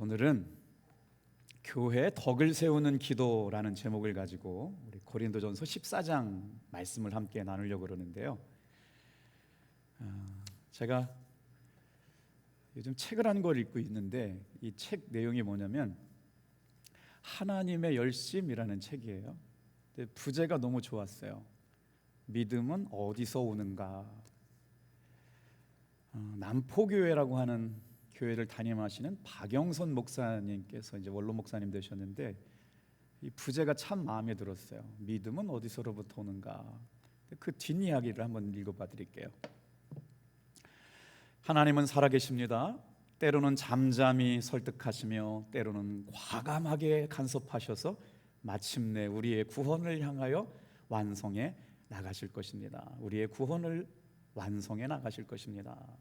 오늘은 교회의 덕을 세우는 기도라는 제목을 가지고 우리 고린도전서 14장 말씀을 함께 나누려고 그러는데요. 제가 요즘 책을 한 권 읽고 있는데 이 책 내용이 뭐냐면 하나님의 열심이라는 책이에요. 근데 부제가 너무 좋았어요. 믿음은 어디서 오는가? 남포교회라고 하는 교회를 담임하시는 박영선 목사님께서 이제 원로 목사님 되셨는데 이 부제가 참 마음에 들었어요. 믿음은 어디서로부터 오는가? 그 뒷이야기를 한번 읽어봐 드릴게요. 하나님은 살아계십니다. 때로는 잠잠히 설득하시며 때로는 과감하게 간섭하셔서 마침내 우리의 구원을 향하여 완성해 나가실 것입니다. 우리의 구원을 완성해 나가실 것입니다.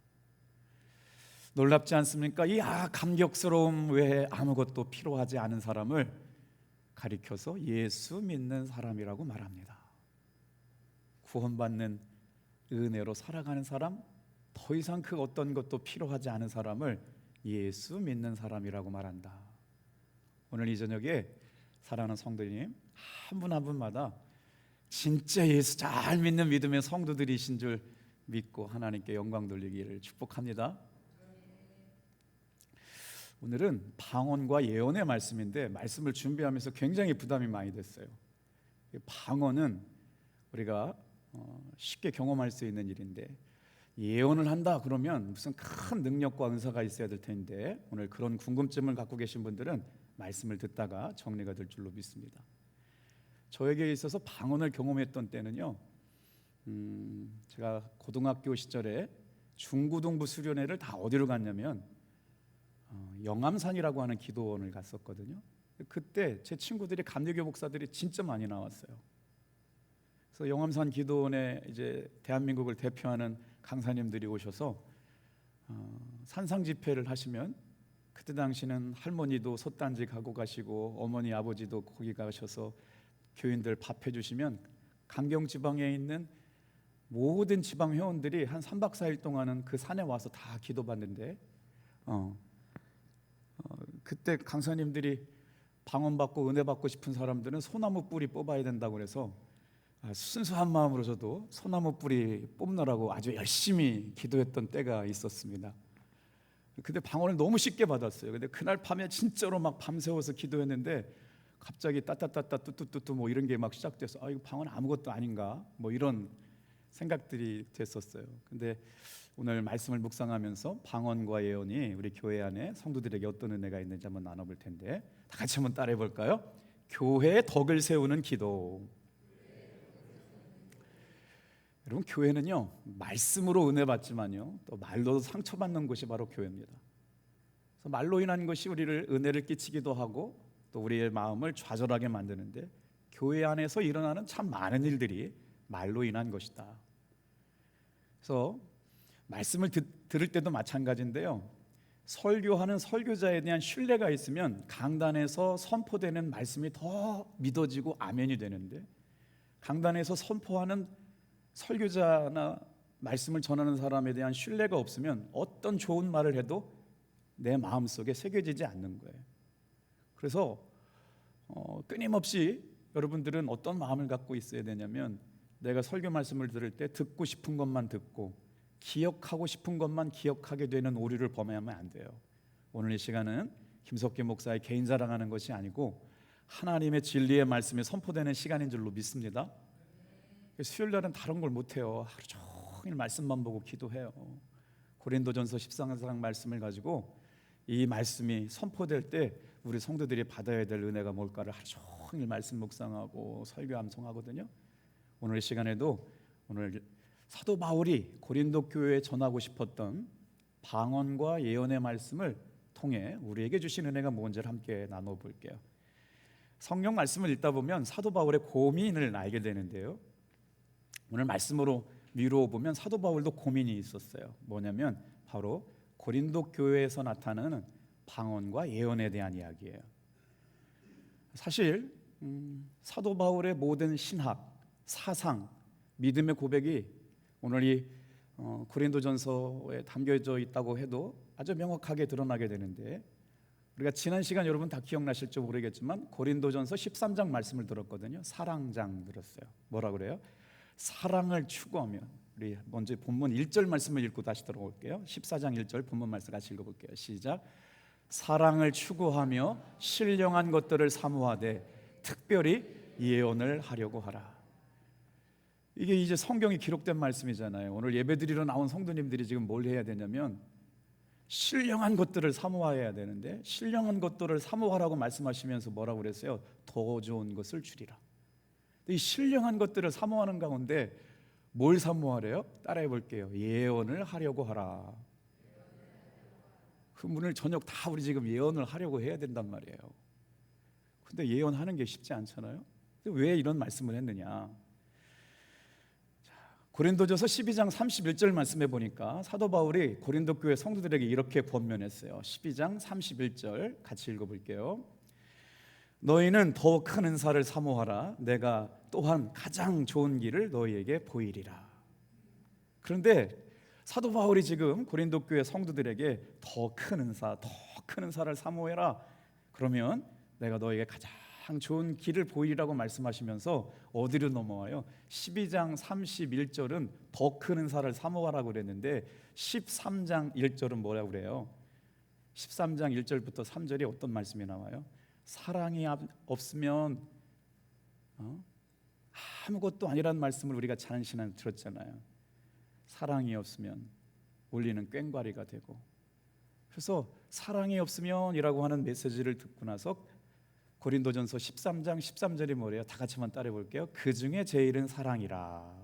놀랍지 않습니까? 이 감격스러움 외에 아무것도 필요하지 않은 사람을 가리켜서 예수 믿는 사람이라고 말합니다. 구원받는 은혜로 살아가는 사람, 더 이상 그 어떤 것도 필요하지 않은 사람을 예수 믿는 사람이라고 말한다. 오늘 이 저녁에 사랑하는 성도님 한 분 한 분마다 진짜 예수 잘 믿는 믿음의 성도들이신 줄 믿고 하나님께 영광 돌리기를 축복합니다. 오늘은 방언과 예언의 말씀인데 말씀을 준비하면서 굉장히 부담이 많이 됐어요. 방언은 우리가 쉽게 경험할 수 있는 일인데 예언을 한다 그러면 무슨 큰 능력과 은사가 있어야 될 텐데 오늘 그런 궁금증을 갖고 계신 분들은 말씀을 듣다가 정리가 될 줄로 믿습니다. 저에게 있어서 방언을 경험했던 때는요, 제가 고등학교 시절에 중고등부 수련회를 다 어디로 갔냐면 영암산이라고 하는 기도원을 갔었거든요. 그때 제 친구들이 감리교 목사들이 진짜 많이 나왔어요. 그래서 영암산 기도원에 이제 대한민국을 대표하는 강사님들이 오셔서 산상 집회를 하시면 그때 당시는 할머니도 솥단지 가고 가시고 어머니 아버지도 거기 가셔서 교인들 밥 해주시면 강경 지방에 있는 모든 지방 회원들이 한 3박 4일 동안은 그 산에 와서 다 기도받는데 그때 강사님들이 방언 받고 은혜 받고 싶은 사람들은 소나무 뿌리 뽑아야 된다고 그래서 순수한 마음으로 저도 소나무 뿌리 뽑느라고 아주 열심히 기도했던 때가 있었습니다. 근데 방언을 너무 쉽게 받았어요. 근데 그날 밤에 진짜로 막 밤새워서 기도했는데 갑자기 따따따따 뚜뚜뚜뚜 뭐 이런 게 막 시작돼서 이거 방언 아무것도 아닌가 뭐 이런 생각들이 됐었어요. 근데 오늘 말씀을 묵상하면서 방언과 예언이 우리 교회 안에 성도들에게 어떤 은혜가 있는지 한번 나눠볼 텐데 다 같이 한번 따라해 볼까요? 교회의 덕을 세우는 기도. 여러분, 교회는요 말씀으로 은혜 받지만요 또 말로도 상처받는 곳이 바로 교회입니다. 그래서 말로 인한 것이 우리를 은혜를 끼치기도 하고 또 우리의 마음을 좌절하게 만드는데 교회 안에서 일어나는 참 많은 일들이 말로 인한 것이다. 그래서 말씀을 들을 때도 마찬가지인데요, 설교하는 설교자에 대한 신뢰가 있으면 강단에서 선포되는 말씀이 더 믿어지고 아멘이 되는데 강단에서 선포하는 설교자나 말씀을 전하는 사람에 대한 신뢰가 없으면 어떤 좋은 말을 해도 내 마음속에 새겨지지 않는 거예요. 그래서 끊임없이 여러분들은 어떤 마음을 갖고 있어야 되냐면 내가 설교 말씀을 들을 때 듣고 싶은 것만 듣고 기억하고 싶은 것만 기억하게 되는 오류를 범하면 안 돼요. 오늘 이 시간은 김석기 목사의 개인 자랑하는 것이 아니고 하나님의 진리의 말씀이 선포되는 시간인 줄로 믿습니다. 수요일 날은 다른 걸 못해요. 하루 종일 말씀만 보고 기도해요. 고린도전서 14장 말씀을 가지고 이 말씀이 선포될 때 우리 성도들이 받아야 될 은혜가 뭘까를 하루 종일 말씀 묵상하고 설교 암송하거든요. 오늘 이 시간에도 오늘 사도 바울이 고린도 교회에 전하고 싶었던 방언과 예언의 말씀을 통해 우리에게 주신 은혜가 뭔지를 함께 나눠볼게요. 성경 말씀을 읽다 보면 사도 바울의 고민을 알게 되는데요, 오늘 말씀으로 미루어 보면 사도 바울도 고민이 있었어요. 뭐냐면 바로 고린도 교회에서 나타나는 방언과 예언에 대한 이야기예요. 사실 사도 바울의 모든 신학, 사상, 믿음의 고백이 오늘 이 고린도전서에 담겨져 있다고 해도 아주 명확하게 드러나게 되는데 우리가 지난 시간 여러분 다 기억나실지 모르겠지만 고린도전서 13장 말씀을 들었거든요. 사랑장 들었어요. 뭐라 그래요? 사랑을 추구하며. 우리 먼저 본문 1절 말씀을 읽고 다시 들어볼게요. 14장 1절 본문 말씀 같이 읽어볼게요. 시작. 사랑을 추구하며 신령한 것들을 사모하되 특별히 예언을 하려고 하라. 이게 이제 성경에 기록된 말씀이잖아요. 오늘 예배드리러 나온 성도님들이 지금 뭘 해야 되냐면 신령한 것들을 사모해야 되는데, 신령한 것들을 사모하라고 말씀하시면서 뭐라고 그랬어요? 더 좋은 것을 주리라. 이 신령한 것들을 사모하는 가운데 뭘 사모하래요? 따라해 볼게요. 예언을 하려고 하라. 그 오늘 저녁 다 우리 지금 예언을 하려고 해야 된단 말이에요. 근데 예언하는 게 쉽지 않잖아요. 왜 이런 말씀을 했느냐? 고린도전서 12장 31절 말씀해 보니까 사도 바울이 고린도 교회 성도들에게 이렇게 권면했어요. 12장 31절 같이 읽어볼게요. 너희는 더 큰 은사를 사모하라. 내가 또한 가장 좋은 길을 너희에게 보이리라. 그런데 사도 바울이 지금 고린도 교회 성도들에게 더 큰 은사, 더 큰 은사를 사모해라. 그러면 내가 너희에게 가장 좋은 길을 보이라고 말씀하시면서 어디로 넘어와요? 12장 31절은 더 큰 은사를 사모하라고 그랬는데 13장 1절은 뭐라고 그래요? 13장 1절부터 3절에 어떤 말씀이 나와요? 사랑이 없으면 아무것도 아니란 말씀을 우리가 지난 시간에 들었잖아요. 사랑이 없으면 울리는 꽹과리가 되고, 그래서 사랑이 없으면이라고 하는 메시지를 듣고 나서 고린도전서 13장 13절이 뭐래요? 다 같이 한번 따라해 볼게요. 그 중에 제일은 사랑이라.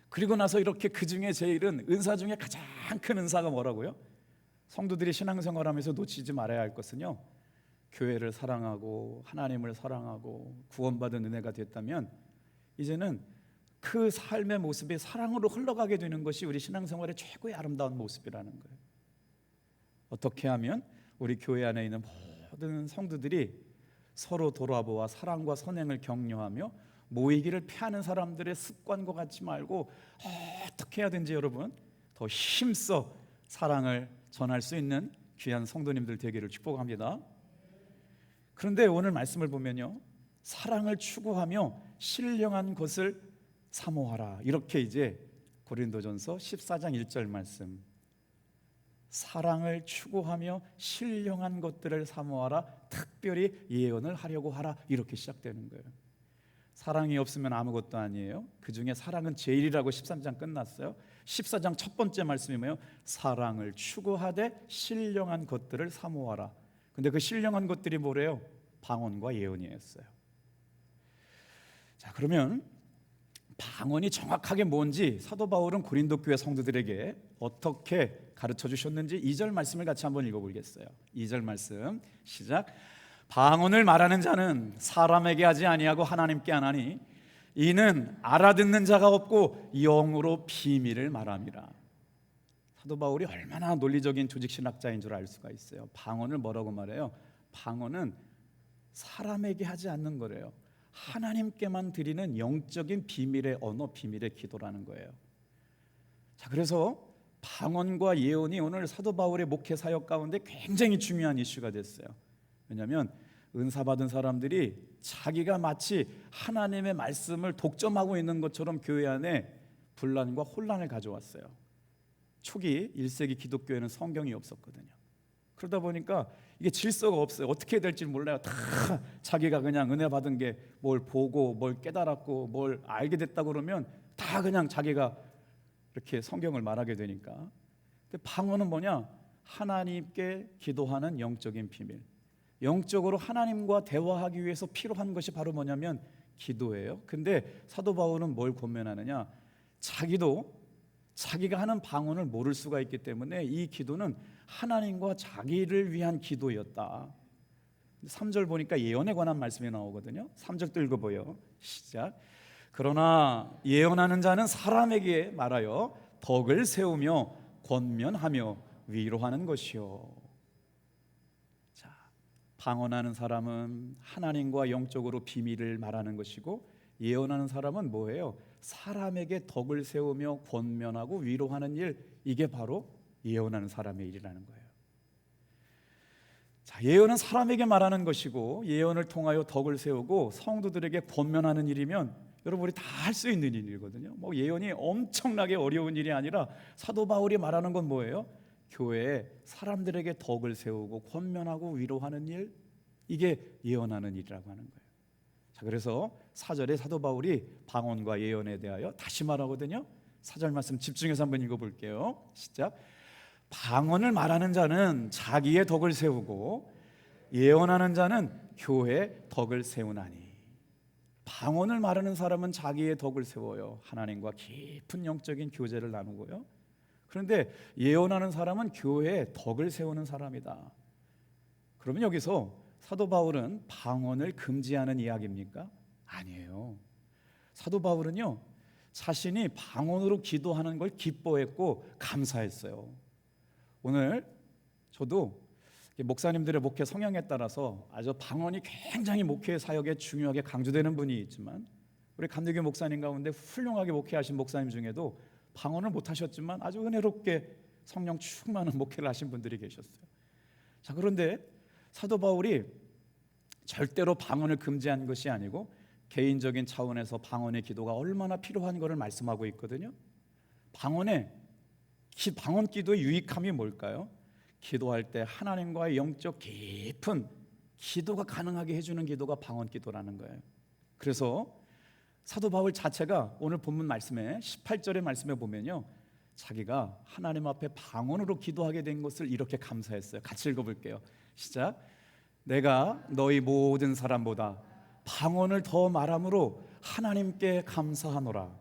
그리고 나서 이렇게 그 중에 제일은 은사 중에 가장 큰 은사가 뭐라고요? 성도들이 신앙생활하면서 놓치지 말아야 할 것은요, 교회를 사랑하고 하나님을 사랑하고 구원받은 은혜가 됐다면 이제는 그 삶의 모습이 사랑으로 흘러가게 되는 것이 우리 신앙생활의 최고의 아름다운 모습이라는 거예요. 어떻게 하면 우리 교회 안에 있는 모든 성도들이 서로 돌아보아 사랑과 선행을 격려하며 모이기를 피하는 사람들의 습관과 같지 말고 어떻게 해야 되는지 여러분 더 힘써 사랑을 전할 수 있는 귀한 성도님들 되기를 축복합니다. 그런데 오늘 말씀을 보면요, 사랑을 추구하며 신령한 것을 사모하라, 이렇게 이제 고린도전서 14장 1절 말씀, 사랑을 추구하며 신령한 것들을 사모하라, 특별히 예언을 하려고 하라, 이렇게 시작되는 거예요. 사랑이 없으면 아무것도 아니에요. 그 중에 사랑은 제일이라고 13장 끝났어요. 14장 첫 번째 말씀이 뭐예요? 사랑을 추구하되 신령한 것들을 사모하라. 근데 그 신령한 것들이 뭐래요? 방언과 예언이었어요. 자, 그러면 방언이 정확하게 뭔지 사도 바울은 고린도 교회 성도들에게 어떻게 가르쳐 주셨는지 2절 말씀을 같이 한번 읽어보겠어요. 2절 말씀 시작. 방언을 말하는 자는 사람에게 하지 아니하고 하나님께 하나니 이는 알아듣는 자가 없고 영으로 비밀을 말함이라. 사도 바울이 얼마나 논리적인 조직신학자인 줄 알 수가 있어요. 방언을 뭐라고 말해요? 방언은 사람에게 하지 않는 거래요. 하나님께만 드리는 영적인 비밀의 언어, 비밀의 기도라는 거예요. 자, 그래서 방언과 예언이 오늘 사도 바울의 목회 사역 가운데 굉장히 중요한 이슈가 됐어요. 왜냐하면 은사 받은 사람들이 자기가 마치 하나님의 말씀을 독점하고 있는 것처럼 교회 안에 분란과 혼란을 가져왔어요. 초기 1세기 기독교에는 성경이 없었거든요. 그러다 보니까 이게 질서가 없어요. 어떻게 해야 될지 몰라요. 다 자기가 그냥 은혜 받은 게 뭘 보고 뭘 깨달았고 뭘 알게 됐다 그러면 다 그냥 자기가 이렇게 성경을 말하게 되니까. 근데 방언은 뭐냐? 하나님께 기도하는 영적인 비밀. 영적으로 하나님과 대화하기 위해서 필요한 것이 바로 뭐냐면 기도예요. 근데 사도 바울은 뭘 권면하느냐? 자기가 하는 방언을 모를 수가 있기 때문에 이 기도는 하나님과 자기를 위한 기도였다. 3절 보니까 예언에 관한 말씀이 나오거든요. 3절도 읽어보여. 시작. 그러나 예언하는 자는 사람에게 말하여 덕을 세우며 권면하며 위로하는 것이요. 자, 방언하는 사람은 하나님과 영적으로 비밀을 말하는 것이고, 예언하는 사람은 뭐예요? 사람에게 덕을 세우며 권면하고 위로하는 일, 이게 바로 예언하는 사람의 일이라는 거예요. 예언은 사람에게 말하는 것이고 예언을 통하여 덕을 세우고 성도들에게 권면하는 일이면 여러분 우리 다 할 수 있는 일이거든요. 뭐 예언이 엄청나게 어려운 일이 아니라 사도 바울이 말하는 건 뭐예요? 교회에 사람들에게 덕을 세우고 권면하고 위로하는 일, 이게 예언하는 일이라고 하는 거예요. 자, 그래서 4절에 사도 바울이 방언과 예언에 대하여 다시 말하거든요. 4절 말씀 집중해서 한번 읽어볼게요. 시작. 방언을 말하는 자는 자기의 덕을 세우고 예언하는 자는 교회의 덕을 세우나니. 방언을 말하는 사람은 자기의 덕을 세워요. 하나님과 깊은 영적인 교제를 나누고요. 그런데 예언하는 사람은 교회의 덕을 세우는 사람이다. 그러면 여기서 사도 바울은 방언을 금지하는 이야기입니까? 아니에요. 사도 바울은요, 자신이 방언으로 기도하는 걸 기뻐했고 감사했어요. 오늘 저도 목사님들의 목회 성향에 따라서 아주 방언이 굉장히 목회 사역에 중요하게 강조되는 분이 있지만, 우리 감리교 목사님 가운데 훌륭하게 목회하신 목사님 중에도 방언을 못하셨지만 아주 은혜롭게 성령 충만한 목회를 하신 분들이 계셨어요. 자, 그런데 사도 바울이 절대로 방언을 금지한 것이 아니고 개인적인 차원에서 방언의 기도가 얼마나 필요한 것을 말씀하고 있거든요. 방언 기도의 유익함이 뭘까요? 기도할 때 하나님과의 영적 깊은 기도가 가능하게 해주는 기도가 방언 기도라는 거예요. 그래서 사도 바울 자체가 오늘 본문 말씀에 18절의 말씀에 보면요, 자기가 하나님 앞에 방언으로 기도하게 된 것을 이렇게 감사했어요. 같이 읽어볼게요. 시작. 내가 너희 모든 사람보다 방언을 더 말함으로 하나님께 감사하노라.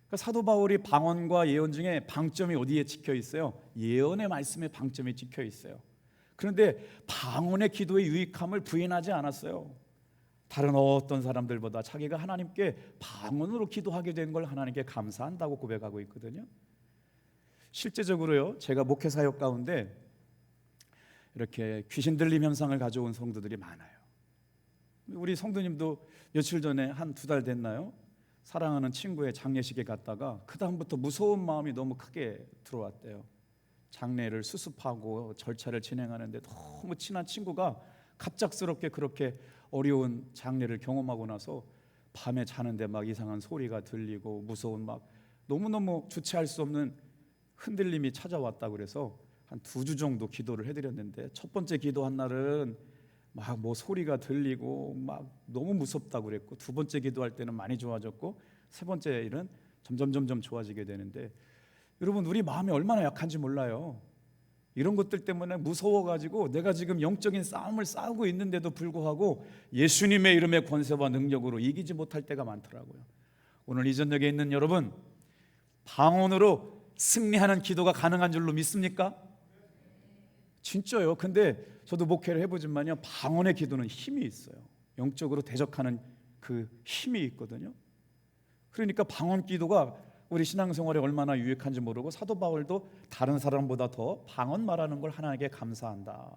그러니까 사도 바울이 방언과 예언 중에 방점이 어디에 찍혀 있어요? 예언의 말씀에 방점이 찍혀 있어요. 그런데 방언의 기도의 유익함을 부인하지 않았어요. 다른 어떤 사람들보다 자기가 하나님께 방언으로 기도하게 된 걸 하나님께 감사한다고 고백하고 있거든요. 실제적으로요, 제가 목회 사역 가운데 이렇게 귀신 들림 현상을 가져온 성도들이 많아요. 우리 성도님도 며칠 전에 한 2달 됐나요? 사랑하는 친구의 장례식에 갔다가 그 다음부터 무서운 마음이 너무 크게 들어왔대요. 장례를 수습하고 절차를 진행하는데 너무 친한 친구가 갑작스럽게 그렇게 어려운 장례를 경험하고 나서 밤에 자는데 막 이상한 소리가 들리고 무서운 막 너무너무 주체할 수 없는 흔들림이 찾아왔다. 그래서 한 2주 정도 기도를 해드렸는데 첫 번째 기도한 날은 막 뭐 소리가 들리고 막 너무 무섭다고 그랬고, 2번째 기도할 때는 많이 좋아졌고, 3번째 일은 점점 좋아지게 되는데, 여러분 우리 마음이 얼마나 약한지 몰라요. 이런 것들 때문에 무서워가지고 내가 지금 영적인 싸움을 싸우고 있는데도 불구하고 예수님의 이름의 권세와 능력으로 이기지 못할 때가 많더라고요. 오늘 이 저녁에 있는 여러분, 방언으로 승리하는 기도가 가능한 줄로 믿습니까? 진짜요. 근데 저도 목회를 해보지만요, 방언의 기도는 힘이 있어요. 영적으로 대적하는 그 힘이 있거든요. 그러니까 방언 기도가 우리 신앙생활에 얼마나 유익한지 모르고 사도 바울도 다른 사람보다 더 방언 말하는 걸 하나님께 감사한다.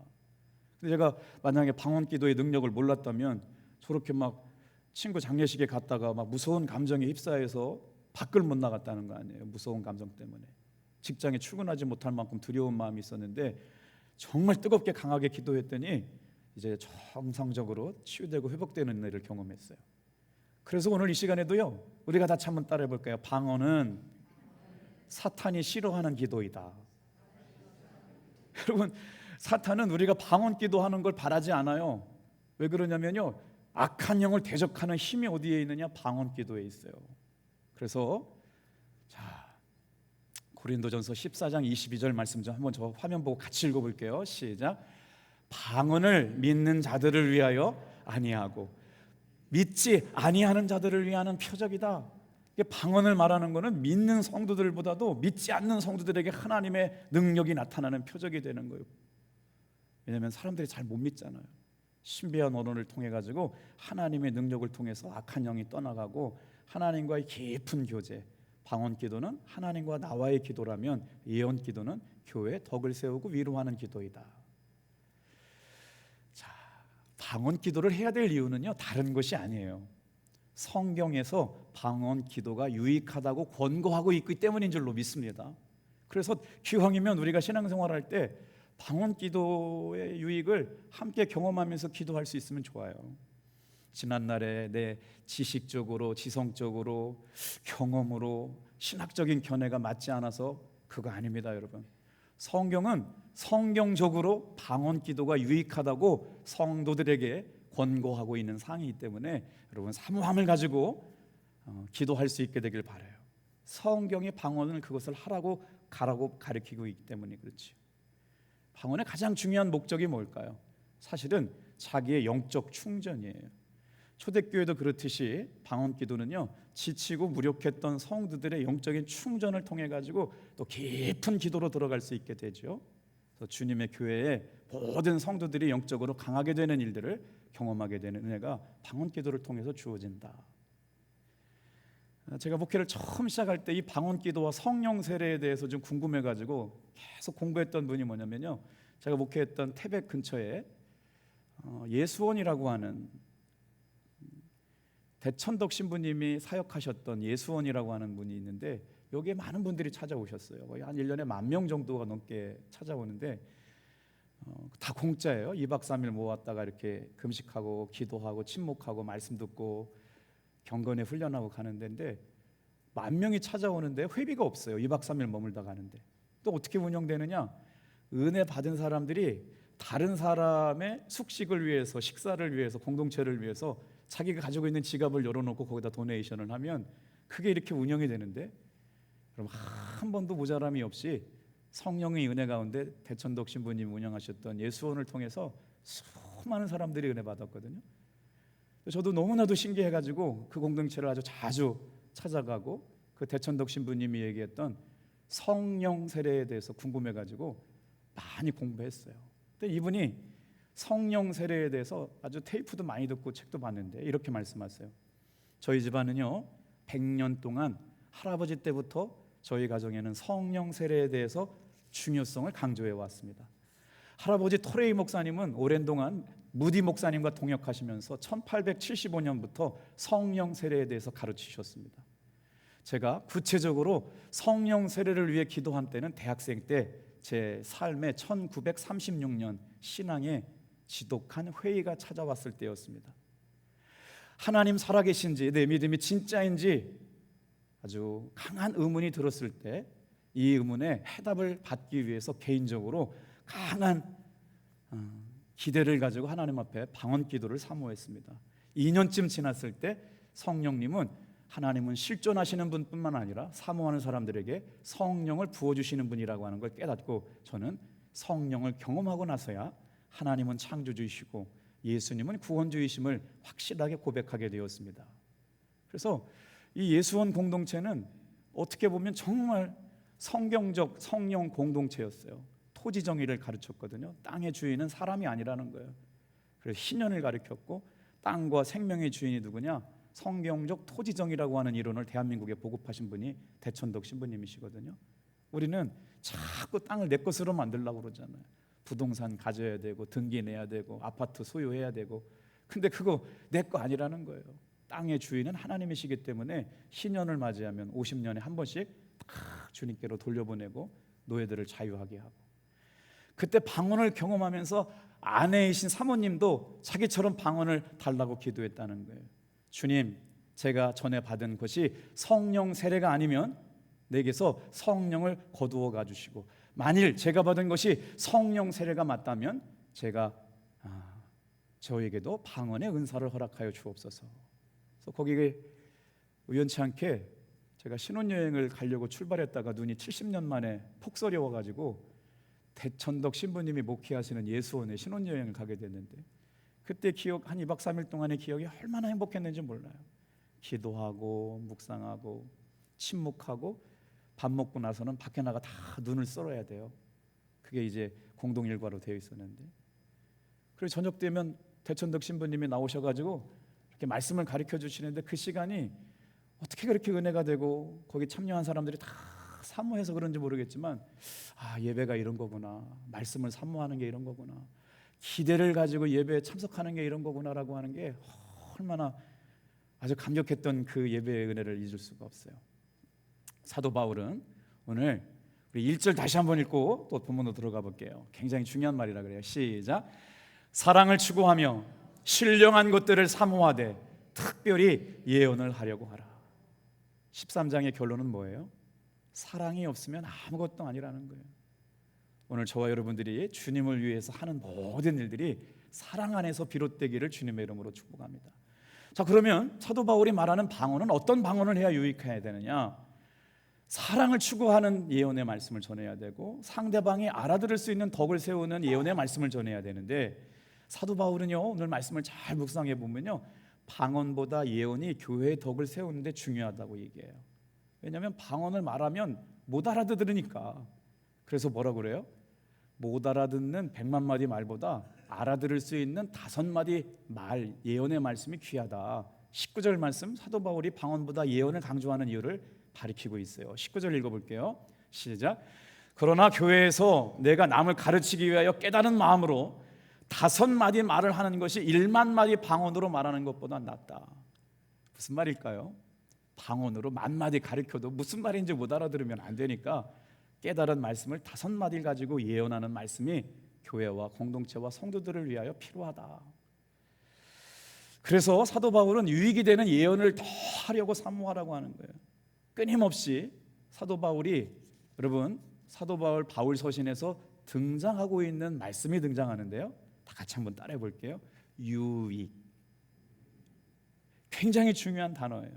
근데 제가 만약에 방언 기도의 능력을 몰랐다면 저렇게 막 친구 장례식에 갔다가 막 무서운 감정에 휩싸여서 밖을 못 나갔다는 거 아니에요. 무서운 감정 때문에 직장에 출근하지 못할 만큼 두려운 마음이 있었는데 정말 뜨겁게 강하게 기도했더니 이제 정상적으로 치유되고 회복되는 은혜를 경험했어요. 그래서 오늘 이 시간에도요, 우리가 다 한번 따라해 볼까요? 방언은 사탄이 싫어하는 기도이다. 여러분, 사탄은 우리가 방언 기도하는 걸 바라지 않아요. 왜 그러냐면요, 악한 영을 대적하는 힘이 어디에 있느냐? 방언 기도에 있어요. 그래서 고린도전서 14장 22절 말씀 좀 한번 저 화면 보고 같이 읽어볼게요. 시작. 방언을 믿는 자들을 위하여 아니하고 믿지 아니하는 자들을 위하는 표적이다. 방언을 말하는 것은 믿는 성도들보다도 믿지 않는 성도들에게 하나님의 능력이 나타나는 표적이 되는 거예요. 왜냐하면 사람들이 잘 못 믿잖아요. 신비한 언어를 통해 가지고 하나님의 능력을 통해서 악한 영이 떠나가고 하나님과의 깊은 교제, 방언 기도는 하나님과 나와의 기도라면 예언 기도는 교회의 덕을 세우고 위로하는 기도이다. 자, 방언 기도를 해야 될 이유는요, 다른 것이 아니에요. 성경에서 방언 기도가 유익하다고 권고하고 있기 때문인 줄로 믿습니다. 그래서 기왕이면 우리가 신앙생활할 때 방언 기도의 유익을 함께 경험하면서 기도할 수 있으면 좋아요. 지난날에 내 지식적으로, 지성적으로, 경험으로 신학적인 견해가 맞지 않아서 그거 아닙니다, 여러분. 성경은 성경적으로 방언 기도가 유익하다고 성도들에게 권고하고 있는 사항이기 때문에 여러분 사모함을 가지고 기도할 수 있게 되길 바라요. 성경의 방언은 그것을 하라고 가라고 가르치고 있기 때문에 그렇지. 방언의 가장 중요한 목적이 뭘까요? 사실은 자기의 영적 충전이에요. 초대교회도 그렇듯이 방언 기도는요, 지치고 무력했던 성도들의 영적인 충전을 통해 가지고 또 깊은 기도로 들어갈 수 있게 되죠. 그래서 주님의 교회에 모든 성도들이 영적으로 강하게 되는 일들을 경험하게 되는 은혜가 방언 기도를 통해서 주어진다. 제가 목회를 처음 시작할 때 이 방언 기도와 성령 세례에 대해서 좀 궁금해 가지고 계속 공부했던 분이 뭐냐면요, 제가 목회했던 태백 근처에 예수원이라고 하는 대천덕 신부님이 사역하셨던 예수원이라고 하는 분이 있는데 여기에 많은 분들이 찾아오셨어요. 거의 한 1년에 10,000명 정도가 넘게 찾아오는데 다 공짜예요. 2박 3일 모았다가 이렇게 금식하고 기도하고 침묵하고 말씀 듣고 경건에 훈련하고 가는 데인데 10,000명이 찾아오는데 회비가 없어요. 2박 3일 머물다 가는데. 또 어떻게 운영되느냐? 은혜 받은 사람들이 다른 사람의 숙식을 위해서, 식사를 위해서, 공동체를 위해서 자기가 가지고 있는 지갑을 열어놓고 거기다 도네이션을 하면 그게 이렇게 운영이 되는데, 그럼 한 번도 모자람이 없이 성령의 은혜 가운데 대천덕 신부님 운영하셨던 예수원을 통해서 수많은 사람들이 은혜 받았거든요. 저도 너무나도 신기해가지고 그 공동체를 아주 자주 찾아가고 그 대천덕 신부님이 얘기했던 성령 세례에 대해서 궁금해가지고 많이 공부했어요. 근데 이분이 성령 세례에 대해서 아주 테이프도 많이 듣고 책도 봤는데 이렇게 말씀하세요. 저희 집안은요 100년 동안 할아버지 때부터 저희 가정에는 성령 세례에 대해서 중요성을 강조해 왔습니다. 할아버지 토레이 목사님은 오랜 동안 무디 목사님과 동역하시면서 1875년부터 성령 세례에 대해서 가르치셨습니다. 제가 구체적으로 성령 세례를 위해 기도한 때는 대학생 때 제 삶의 1936년 신앙의 지독한 회의가 찾아왔을 때였습니다. 하나님 살아계신지 내 믿음이 진짜인지 아주 강한 의문이 들었을 때 이 의문에 해답을 받기 위해서 개인적으로 강한 기대를 가지고 하나님 앞에 방언 기도를 사모했습니다. 2년쯤 지났을 때 성령님은 하나님은 실존하시는 분뿐만 아니라 사모하는 사람들에게 성령을 부어주시는 분이라고 하는 걸 깨닫고 저는 성령을 경험하고 나서야 하나님은 창조주이시고 예수님은 구원주이심을 확실하게 고백하게 되었습니다. 그래서 이 예수원 공동체는 어떻게 보면 정말 성경적 성령 공동체였어요. 토지 정의를 가르쳤거든요. 땅의 주인은 사람이 아니라는 거예요. 그래서 신년을 가르쳤고 땅과 생명의 주인이 누구냐? 성경적 토지 정의라고 하는 이론을 대한민국에 보급하신 분이 대천덕 신부님이시거든요. 우리는 자꾸 땅을 내 것으로 만들려고 그러잖아요. 부동산 가져야 되고 등기 내야 되고 아파트 소유해야 되고. 근데 그거 내 거 아니라는 거예요. 땅의 주인은 하나님이시기 때문에 신년을 맞이하면 50년에 한 번씩 다 주님께로 돌려보내고 노예들을 자유하게 하고, 그때 방언을 경험하면서 아내이신 사모님도 자기처럼 방언을 달라고 기도했다는 거예요. 주님, 제가 전에 받은 것이 성령 세례가 아니면 내게서 성령을 거두어 가주시고, 만일 제가 받은 것이 성령 세례가 맞다면 제가 저에게도 방언의 은사를 허락하여 주옵소서. 그래서 거기에 우연치 않게 제가 신혼여행을 가려고 출발했다가 눈이 70년 만에 폭설이어가지고 대천덕 신부님이 목회하시는 예수원에 신혼여행을 가게 됐는데, 그때 기억 한 2박 3일 동안의 기억이 얼마나 행복했는지 몰라요. 기도하고 묵상하고 침묵하고 밥 먹고 나서는 밖에 나가 다 눈을 썰어야 돼요. 그게 이제 공동 일과로 되어 있었는데, 그리고 저녁 되면 대천덕 신부님이 나오셔가지고 이렇게 말씀을 가르쳐 주시는데 그 시간이 어떻게 그렇게 은혜가 되고 거기 참여한 사람들이 다 사모해서 그런지 모르겠지만 예배가 이런 거구나, 말씀을 사모하는 게 이런 거구나, 기대를 가지고 예배에 참석하는 게 이런 거구나라고 하는 게 얼마나 아주 감격했던 그 예배의 은혜를 잊을 수가 없어요. 사도 바울은 오늘 우리 1절 다시 한번 읽고 또 본문으로 들어가 볼게요. 굉장히 중요한 말이라 그래요. 시작. 사랑을 추구하며 신령한 것들을 사모하되 특별히 예언을 하려고 하라. 13장의 결론은 뭐예요? 사랑이 없으면 아무것도 아니라는 거예요. 오늘 저와 여러분들이 주님을 위해서 하는 모든 일들이 사랑 안에서 비롯되기를 주님의 이름으로 축복합니다. 자, 그러면 사도 바울이 말하는 방언은 어떤 방언을 해야 유익해야 되느냐? 사랑을 추구하는 예언의 말씀을 전해야 되고 상대방이 알아들을 수 있는 덕을 세우는 예언의 말씀을 전해야 되는데, 사도 바울은요, 오늘 말씀을 잘 묵상해 보면요, 방언보다 예언이 교회의 덕을 세우는 데 중요하다고 얘기해요. 왜냐하면 방언을 말하면 못 알아들으니까. 그래서 뭐라고 그래요? 못 알아듣는 100만 마디 말보다 알아들을 수 있는 5마디 말, 예언의 말씀이 귀하다. 19절 말씀, 사도 바울이 방언보다 예언을 강조하는 이유를 가리키고 있어요. 19절 읽어볼게요. 시작. 그러나 교회에서 내가 남을 가르치기 위하여 깨달은 마음으로 5마디 말을 하는 것이 1만 마디 방언으로 말하는 것보다 낫다. 무슨 말일까요? 방언으로 10,000마디 가르쳐도 무슨 말인지 못 알아들으면 안 되니까 깨달은 말씀을 5마디를 가지고 예언하는 말씀이 교회와 공동체와 성도들을 위하여 필요하다. 그래서 사도 바울은 유익이 되는 예언을 더 하려고 사모하라고 하는 거예요. 끊임없이 사도 바울이, 여러분, 사도 바울 바울 서신에서 등장하고 있는 말씀이 등장하는데요, 다 같이 한번 따라해 볼게요. 유익. 굉장히 중요한 단어예요.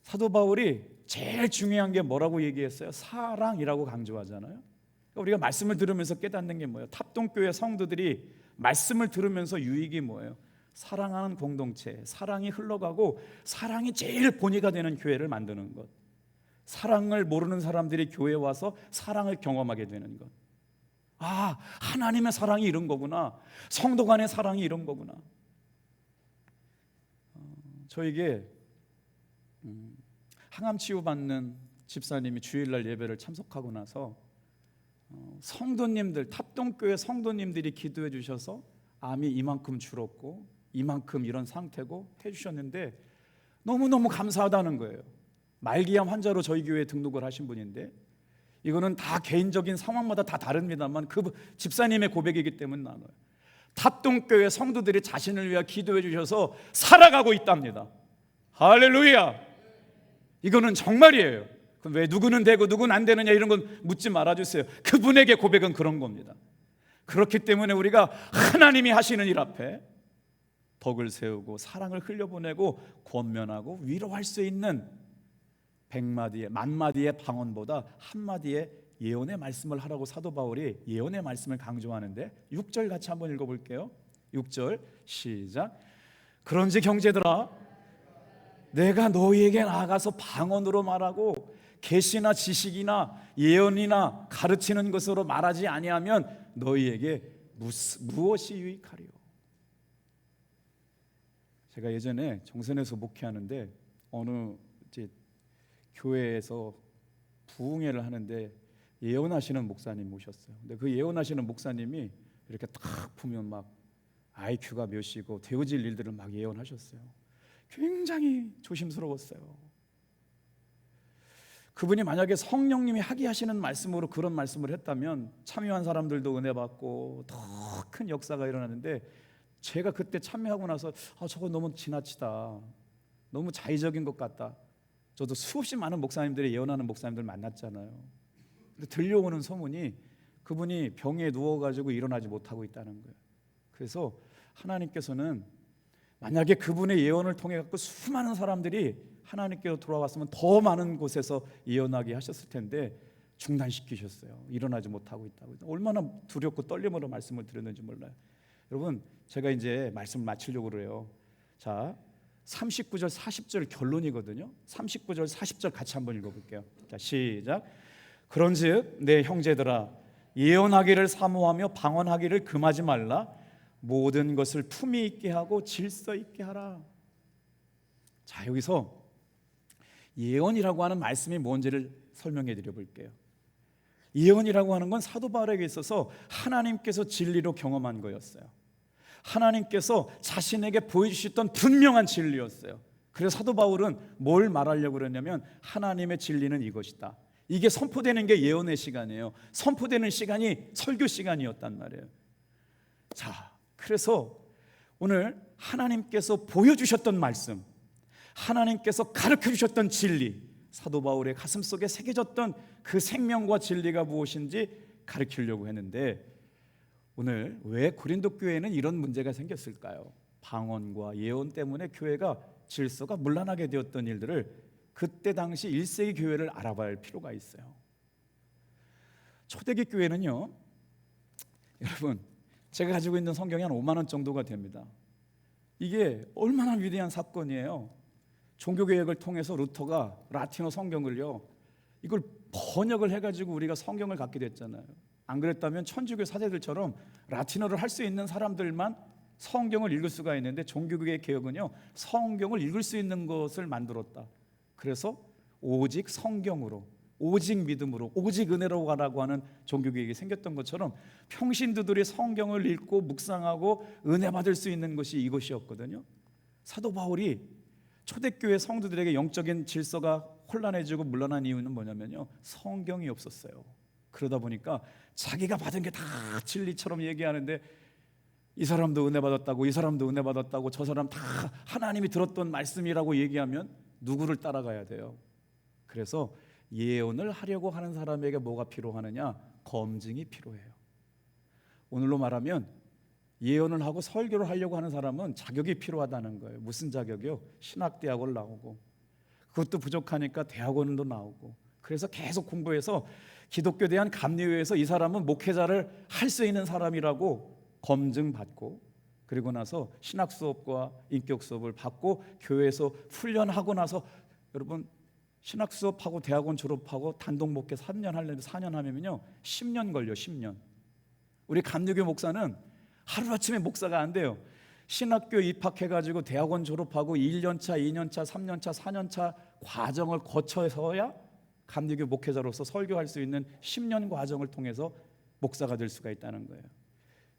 사도 바울이 제일 중요한 게 뭐라고 얘기했어요? 사랑이라고 강조하잖아요. 그러니까 우리가 말씀을 들으면서 깨닫는 게 뭐예요? 탑동교회 성도들이 말씀을 들으면서 유익이 뭐예요? 사랑하는 공동체, 사랑이 흘러가고 사랑이 제일 본의가 되는 교회를 만드는 것. 사랑을 모르는 사람들이 교회에 와서 사랑을 경험하게 되는 것. 아, 하나님의 사랑이 이런 거구나. 성도 간의 사랑이 이런 거구나. 저에게 항암 치유받는 집사님이 주일날 예배를 참석하고 나서 성도님들, 탑동교회 성도님들이 기도해 주셔서 암이 이만큼 줄었고 이만큼 이런 상태고 해주셨는데 너무너무 감사하다는 거예요. 말기암 환자로 저희 교회에 등록을 하신 분인데, 이거는 다 개인적인 상황마다 다 다릅니다만 그 집사님의 고백이기 때문에 나눠요. 탑동교회 성도들이 자신을 위해 기도해 주셔서 살아가고 있답니다. 할렐루야. 이거는 정말이에요. 그럼 왜 누구는 되고 누구는 안 되느냐 이런 건 묻지 말아주세요. 그분에게 고백은 그런 겁니다. 그렇기 때문에 우리가 하나님이 하시는 일 앞에 덕을 세우고 사랑을 흘려보내고 권면하고 위로할 수 있는 100마디의 10,000마디의 방언보다 1마디의 예언의 말씀을 하라고 사도 바울이 예언의 말씀을 강조하는데, 6절 같이 한번 읽어볼게요. 6절 시작. 그런지 형제들아, 내가 너희에게 나아가서 방언으로 말하고 계시나 지식이나 예언이나 가르치는 것으로 말하지 아니하면 너희에게 무엇이 유익하리요? 제가 예전에 정선에서 목회하는데 어느 이제 교회에서 부흥회를 하는데 예언하시는 목사님 모셨어요. 근데 그 예언하시는 목사님이 이렇게 딱 보면 막 IQ가 몇이고 되어질 일들을 막 예언하셨어요. 굉장히 조심스러웠어요. 그분이 만약에 성령님이 하게 하시는 말씀으로 그런 말씀을 했다면 참여한 사람들도 은혜 받고 더 큰 역사가 일어나는데, 제가 그때 참여하고 나서 저거 너무 지나치다, 너무 자의적인 것 같다. 저도 수없이 많은 목사님들이 예언하는 목사님들 만났잖아요. 근데 들려오는 소문이 그분이 병에 누워가지고 일어나지 못하고 있다는 거예요. 그래서 하나님께서는 만약에 그분의 예언을 통해 갖고 수많은 사람들이 하나님께로 돌아왔으면 더 많은 곳에서 예언하게 하셨을 텐데 중단시키셨어요. 일어나지 못하고 있다고. 얼마나 두렵고 떨림으로 말씀을 드렸는지 몰라요. 여러분, 제가 이제 말씀을 마치려고 그래요. 자, 39절 40절 결론이거든요. 39절 40절 같이 한번 읽어볼게요. 자, 시작. 그런즉 내 형제들아, 예언하기를 사모하며 방언하기를 금하지 말라. 모든 것을 품위 있게 하고 질서 있게 하라. 자, 여기서 예언이라고 하는 말씀이 뭔지를 설명해 드려 볼게요. 예언이라고 하는 건 사도 바울에게 있어서 하나님께서 진리로 경험한 거였어요. 하나님께서 자신에게 보여주셨던 분명한 진리였어요. 그래서 사도 바울은 뭘 말하려고 그랬냐면 하나님의 진리는 이것이다. 이게 선포되는 게 예언의 시간이에요. 선포되는 시간이 설교 시간이었단 말이에요. 자, 그래서 오늘 하나님께서 보여주셨던 말씀, 하나님께서 가르쳐주셨던 진리, 사도 바울의 가슴속에 새겨졌던 그 생명과 진리가 무엇인지 가르치려고 했는데, 오늘 왜 고린도 교회에는 이런 문제가 생겼을까요? 방언과 예언 때문에 교회가 질서가 문란하게 되었던 일들을 그때 당시 1세기 교회를 알아봐야 할 필요가 있어요. 초대기 교회는요, 여러분, 제가 가지고 있는 성경이 한 5만 원 정도가 됩니다. 이게 얼마나 위대한 사건이에요. 종교개혁을 통해서 루터가 라틴어 성경을요, 이걸 번역을 해가지고 우리가 성경을 갖게 됐잖아요. 안 그랬다면 천주교 사제들처럼 라틴어를 할 수 있는 사람들만 성경을 읽을 수가 있는데, 종교개혁 개혁은요, 성경을 읽을 수 있는 것을 만들었다. 그래서 오직 성경으로, 오직 믿음으로, 오직 은혜로 가라고 하는 종교개혁이 생겼던 것처럼 평신도들이 성경을 읽고 묵상하고 은혜 받을 수 있는 것이 이것이었거든요. 사도 바울이 초대교회 성도들에게 영적인 질서가 혼란해지고 물러난 이유는 뭐냐면요, 성경이 없었어요. 그러다 보니까 자기가 받은 게 다 진리처럼 얘기하는데, 이 사람도 은혜 받았다고, 이 사람도 은혜 받았다고, 저 사람 다 하나님이 들었던 말씀이라고 얘기하면 누구를 따라가야 돼요? 그래서 예언을 하려고 하는 사람에게 뭐가 필요하느냐? 검증이 필요해요. 오늘로 말하면 예언을 하고 설교를 하려고 하는 사람은 자격이 필요하다는 거예요. 무슨 자격이요? 신학대학을 나오고, 그것도 부족하니까 대학원도 나오고, 그래서 계속 공부해서 기독교에 대한 감리회에서 이 사람은 목회자를 할 수 있는 사람이라고 검증받고, 그리고 나서 신학 수업과 인격 수업을 받고 교회에서 훈련하고 나서, 여러분, 신학 수업하고 대학원 졸업하고 단독 목회 3년 하려면 4년 하면요 10년 걸려. 10년. 우리 감리교 목사는 하루아침에 목사가 안 돼요. 신학교 입학해가지고 대학원 졸업하고 1년차, 2년차, 3년차, 4년차 과정을 거쳐서야 감리교 목회자로서 설교할 수 있는 10년 과정을 통해서 목사가 될 수가 있다는 거예요.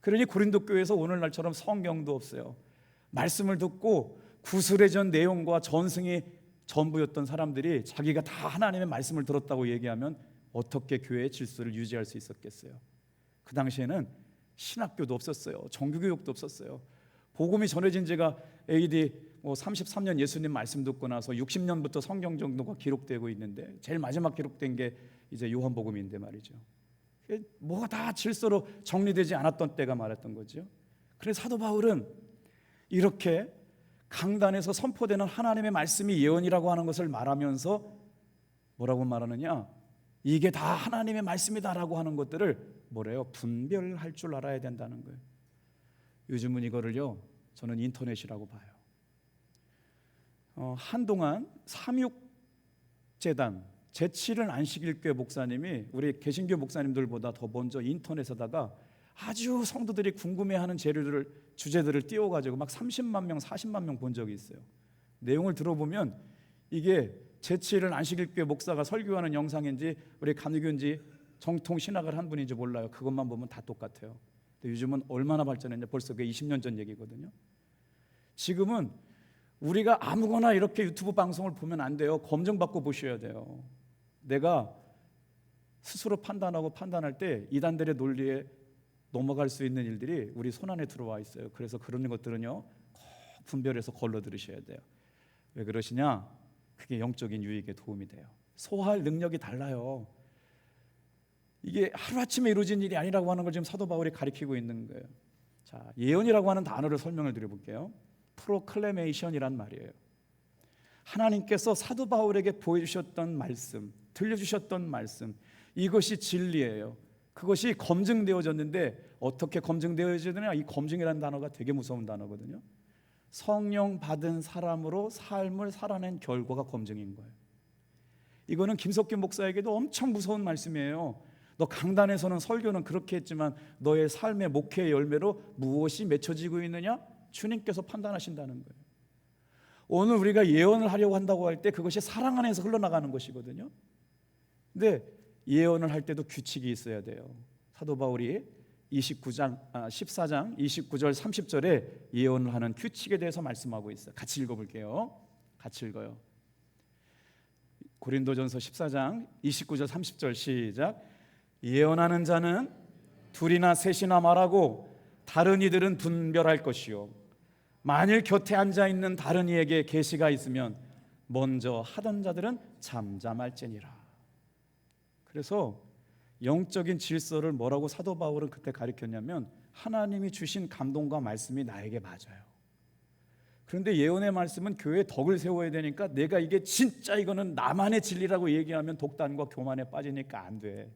그러니 고린도 교회에서 오늘날처럼 성경도 없어요. 말씀을 듣고 구술회전 내용과 전승이 전부였던 사람들이 자기가 다 하나님의 말씀을 들었다고 얘기하면 어떻게 교회의 질서를 유지할 수 있었겠어요? 그 당시에는 신학교도 없었어요. 정규교육도 없었어요. 복음이 전해진 지가 AD 33년 예수님 말씀 듣고 나서 60년부터 성경 정도가 기록되고 있는데, 제일 마지막 기록된 게 이제 요한복음인데 말이죠. 뭐가 다 질서로 정리되지 않았던 때가 말했던 거죠. 그래서 사도 바울은 이렇게 강단에서 선포되는 하나님의 말씀이 예언이라고 하는 것을 말하면서 뭐라고 말하느냐? 이게 다 하나님의 말씀이다라고 하는 것들을 뭐래요? 분별할 줄 알아야 된다는 거예요. 요즘은 이거를요, 저는 인터넷이라고 봐요. 한동안 삼육재단 제7은 안식일교회 목사님이 우리 개신교 목사님들보다 더 먼저 인터넷에다가 아주 성도들이 궁금해하는 주제들을 띄워가지고 막 30만 명, 40만 명 본 적이 있어요. 내용을 들어보면 이게 제7은 안식일교회 목사가 설교하는 영상인지 우리 감리교인지 정통 신학을 한 분인지 몰라요. 그것만 보면 다 똑같아요. 근데 요즘은 얼마나 발전했냐? 벌써 그게 20년 전 얘기거든요. 지금은 우리가 아무거나 이렇게 유튜브 방송을 보면 안 돼요. 검증받고 보셔야 돼요. 내가 스스로 판단할 때 이단들의 논리에 넘어갈 수 있는 일들이 우리 손안에 들어와 있어요. 그래서 그런 것들은요, 꼭 분별해서 걸러 들으셔야 돼요. 왜 그러시냐? 그게 영적인 유익에 도움이 돼요. 소화할 능력이 달라요. 이게 하루아침에 이루어진 일이 아니라고 하는 걸 지금 사도 바울이 가리키고 있는 거예요. 자, 예언이라고 하는 단어를 설명을 드려볼게요. 프로클레메이션이란 말이에요. 하나님께서 사도 바울에게 보여주셨던 말씀, 들려주셨던 말씀, 이것이 진리예요. 그것이 검증되어졌는데 어떻게 검증되어지느냐? 이 검증이라는 단어가 되게 무서운 단어거든요. 성령 받은 사람으로 삶을 살아낸 결과가 검증인 거예요. 이거는 김석균 목사에게도 엄청 무서운 말씀이에요. 너 강단에서는 설교는 그렇게 했지만 너의 삶의 목회의 열매로 무엇이 맺혀지고 있느냐? 주님께서 판단하신다는 거예요. 오늘 우리가 예언을 하려고 한다고 할 때 그것이 사랑 안에서 흘러나가는 것이거든요. 근데 예언을 할 때도 규칙이 있어야 돼요. 사도 바울이 14장 29절 30절에 예언을 하는 규칙에 대해서 말씀하고 있어요. 같이 읽어볼게요. 같이 읽어요. 고린도전서 14장 29절 30절 시작. 예언하는 자는 둘이나 셋이나 말하고 다른 이들은 분별할 것이요 만일 곁에 앉아 있는 다른 이에게 계시가 있으면 먼저 하던 자들은 잠잠할지니라. 그래서 영적인 질서를 뭐라고 사도 바울은 그때 가르쳤냐면 하나님이 주신 감동과 말씀이 나에게 맞아요. 그런데 예언의 말씀은 교회에 덕을 세워야 되니까 내가 이게 진짜 이거는 나만의 진리라고 얘기하면 독단과 교만에 빠지니까 안 돼.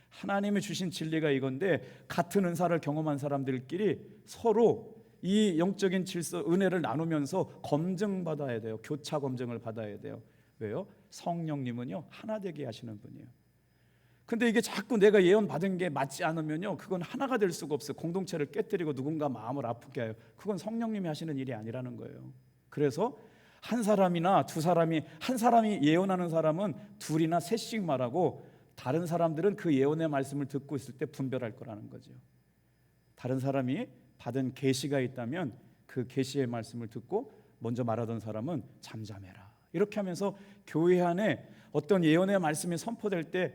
하나님이 주신 진리가 이건데 같은 은사를 경험한 사람들끼리 서로 이 영적인 질서 은혜를 나누면서 검증받아야 돼요. 교차 검증을 받아야 돼요. 왜요? 성령님은요 하나 되게 하시는 분이에요. 근데 이게 자꾸 내가 예언 받은 게 맞지 않으면요 그건 하나가 될 수가 없어요. 공동체를 깨뜨리고 누군가 마음을 아프게 해요. 그건 성령님이 하시는 일이 아니라는 거예요. 그래서 한 사람이나 두 사람이 한 사람이 예언하는 사람은 둘이나 셋씩 말하고 다른 사람들은 그 예언의 말씀을 듣고 있을 때 분별할 거라는 거죠. 다른 사람이 받은 계시가 있다면 그 계시의 말씀을 듣고 먼저 말하던 사람은 잠잠해라. 이렇게 하면서 교회 안에 어떤 예언의 말씀이 선포될 때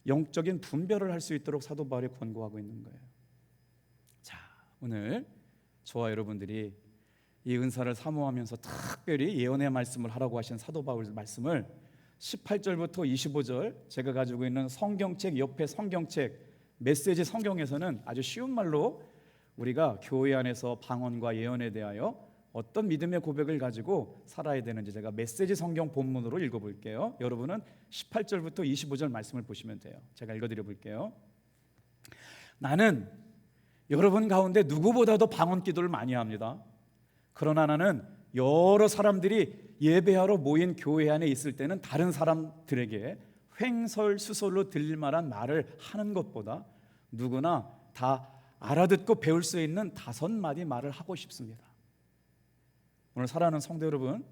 영적인 분별을 할 수 있도록 사도 바울이 권고하고 있는 거예요. 자, 오늘 저와 여러분들이 이 은사를 사모하면서 특별히 예언의 말씀을 하라고 하신 사도 바울 말씀을 18절부터 25절 제가 가지고 있는 성경책 옆에 성경책 메시지 성경에서는 아주 쉬운 말로 우리가 교회 안에서 방언과 예언에 대하여 어떤 믿음의 고백을 가지고 살아야 되는지 제가 메시지 성경 본문으로 읽어볼게요. 여러분은 18절부터 25절 말씀을 보시면 돼요. 제가 읽어드려 볼게요. 나는 여러분 가운데 누구보다도 방언 기도를 많이 합니다. 그러나 나는 여러 사람들이 예배하러 모인 교회 안에 있을 때는 다른 사람들에게 횡설수설로 들릴 만한 말을 하는 것보다 누구나 다 알아듣고 배울 수 있는 5마디 말을 하고 싶습니다. 오늘 사랑하는 성도 여러분,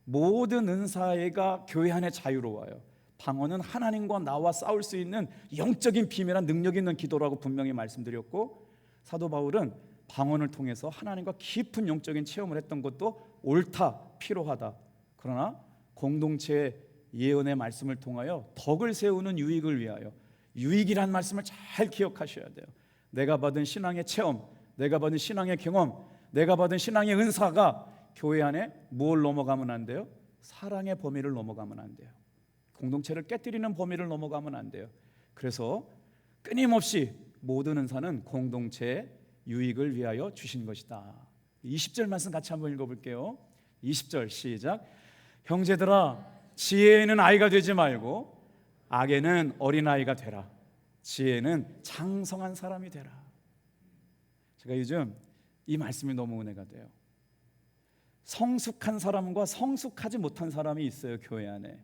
모든 은사가 교회 안에 자유로워요. 방언은 하나님과 나와 싸울 수 있는 영적인 비밀한 능력 있는 기도라고 분명히 말씀드렸고, 사도 바울은 방언을 통해서 하나님과 깊은 영적인 체험을 했던 것도 옳다, 필요하다. 그러나 공동체의 예언의 말씀을 통하여 덕을 세우는 유익을 위하여, 유익이란 말씀을 잘 기억하셔야 돼요. 내가 받은 신앙의 체험, 내가 받은 신앙의 경험, 내가 받은 신앙의 은사가 교회 안에 뭘 넘어가면 안 돼요? 사랑의 범위를 넘어가면 안 돼요. 공동체를 깨뜨리는 범위를 넘어가면 안 돼요. 그래서 끊임없이 모든 은사는 공동체의 유익을 위하여 주신 것이다. 20절 말씀 같이 한번 읽어볼게요. 20절 시작. 형제들아, 지혜에는 아이가 되지 말고 악에는 어린아이가 되라. 지혜는 장성한 사람이 되라. 제가 요즘 이 말씀이 너무 은혜가 돼요. 성숙한 사람과 성숙하지 못한 사람이 있어요. 교회 안에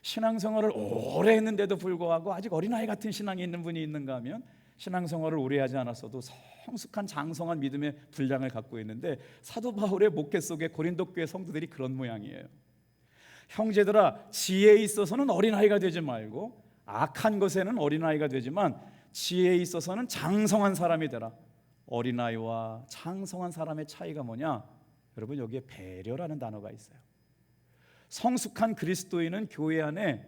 신앙생활을 오래 했는데도 불구하고 아직 어린아이 같은 신앙이 있는 분이 있는가 하면 신앙생활을 오래 하지 않았어도 성숙한 장성한 믿음의 분량을 갖고 있는데, 사도 바울의 목회 속에 고린도 교회 성도들이 그런 모양이에요. 형제들아, 지혜에 있어서는 어린아이가 되지 말고 악한 것에는 어린아이가 되지만 지혜에 있어서는 장성한 사람이 되라. 어린아이와 장성한 사람의 차이가 뭐냐? 여러분, 여기에 배려라는 단어가 있어요. 성숙한 그리스도인은 교회 안에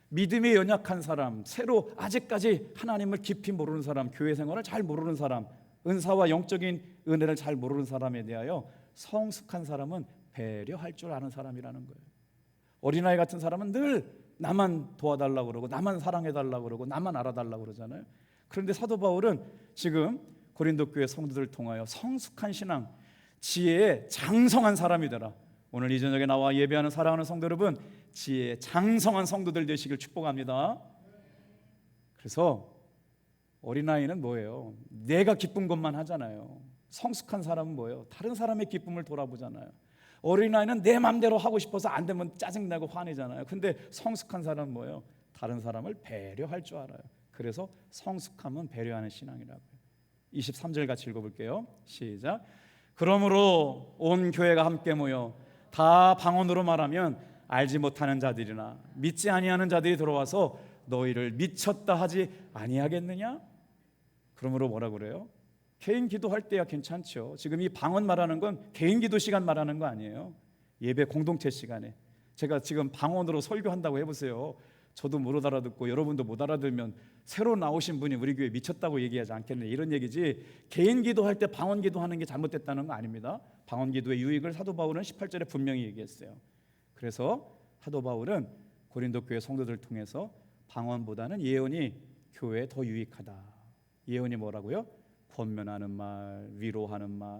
믿음이 연약한 사람, 새로 아직까지 하나님을 깊이 모르는 사람, 교회 생활을 잘 모르는 사람, 은사와 영적인 은혜를 잘 모르는 사람에 대하여 성숙한 사람은 배려할 줄 아는 사람이라는 거예요. 어린아이 같은 사람은 늘 나만 도와달라고 그러고 나만 사랑해달라고 그러고 나만 알아달라고 그러잖아요. 그런데 사도 바울은 지금 고린도 교회 성도들을 통하여 성숙한 신앙, 지혜에 장성한 사람이 되라. 오늘 이 저녁에 나와 예배하는 사랑하는 성도 여러분, 지혜에 장성한 성도들 되시길 축복합니다. 그래서 어린아이는 뭐예요? 내가 기쁜 것만 하잖아요. 성숙한 사람은 뭐예요? 다른 사람의 기쁨을 돌아보잖아요. 어린아이는 내 마음대로 하고 싶어서 안 되면 짜증나고 화내잖아요. 근데 성숙한 사람은 뭐예요? 다른 사람을 배려할 줄 알아요. 그래서 성숙함은 배려하는 신앙이라고요. 23절 같이 읽어볼게요. 시작. 그러므로 온 교회가 함께 모여 다 방언으로 말하면 알지 못하는 자들이나 믿지 아니하는 자들이 들어와서 너희를 미쳤다 하지 아니하겠느냐? 그러므로 뭐라 그래요? 개인 기도할 때야 괜찮죠. 지금 이 방언 말하는 건 개인 기도 시간 말하는 거 아니에요. 예배 공동체 시간에 제가 지금 방언으로 설교한다고 해보세요. 저도 못 알아듣고 여러분도 못 알아들면 새로 나오신 분이 우리 교회 미쳤다고 얘기하지 않겠네, 이런 얘기지. 개인 기도할 때 방언 기도하는 게 잘못됐다는 거 아닙니다. 방언 기도의 유익을 사도 바울은 18절에 분명히 얘기했어요. 그래서 사도 바울은 고린도 교회 성도들 통해서 방언보다는 예언이 교회에 더 유익하다. 예언이 뭐라고요? 권면하는 말, 위로하는 말.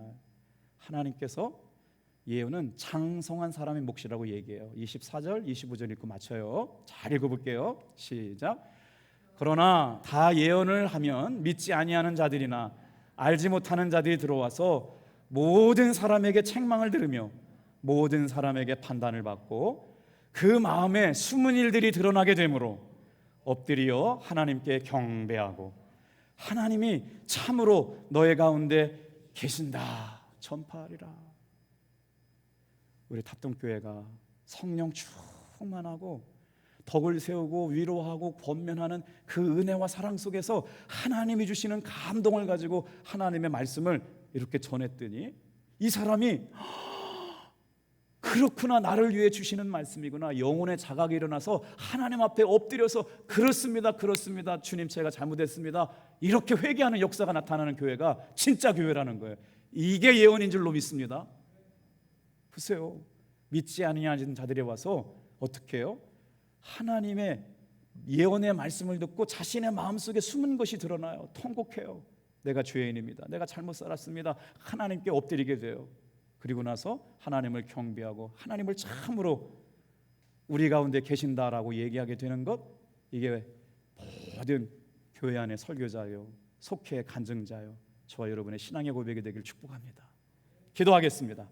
하나님께서 예언은 장성한 사람의 몫이라고 얘기해요. 24절, 25절 읽고 맞춰요. 잘 읽어볼게요. 시작. 그러나 다 예언을 하면 믿지 아니하는 자들이나 알지 못하는 자들이 들어와서 모든 사람에게 책망을 들으며 모든 사람에게 판단을 받고 그 마음에 숨은 일들이 드러나게 되므로 엎드려 하나님께 경배하고 하나님이 참으로 너의 가운데 계신다 전파하리라. 우리 답동교회가 성령 충만하고 덕을 세우고 위로하고 권면하는 그 은혜와 사랑 속에서 하나님이 주시는 감동을 가지고 하나님의 말씀을 이렇게 전했더니 이 사람이 그렇구나, 나를 위해 주시는 말씀이구나, 영혼의 자각이 일어나서 하나님 앞에 엎드려서 그렇습니다, 그렇습니다, 주님 제가 잘못했습니다, 이렇게 회개하는 역사가 나타나는 교회가 진짜 교회라는 거예요. 이게 예언인 줄로 믿습니다. 보세요, 믿지 아니하는 자들이 와서 어떻게 해요? 하나님의 예언의 말씀을 듣고 자신의 마음속에 숨은 것이 드러나요. 통곡해요. 내가 죄인입니다, 내가 잘못 살았습니다, 하나님께 엎드리게 돼요. 그리고 나서 하나님을 경배하고 하나님을 참으로 우리 가운데 계신다라고 얘기하게 되는 것, 이게 모든 교회 안의 설교자요, 속회의 간증자요, 저와 여러분의 신앙의 고백이 되길 축복합니다. 기도하겠습니다.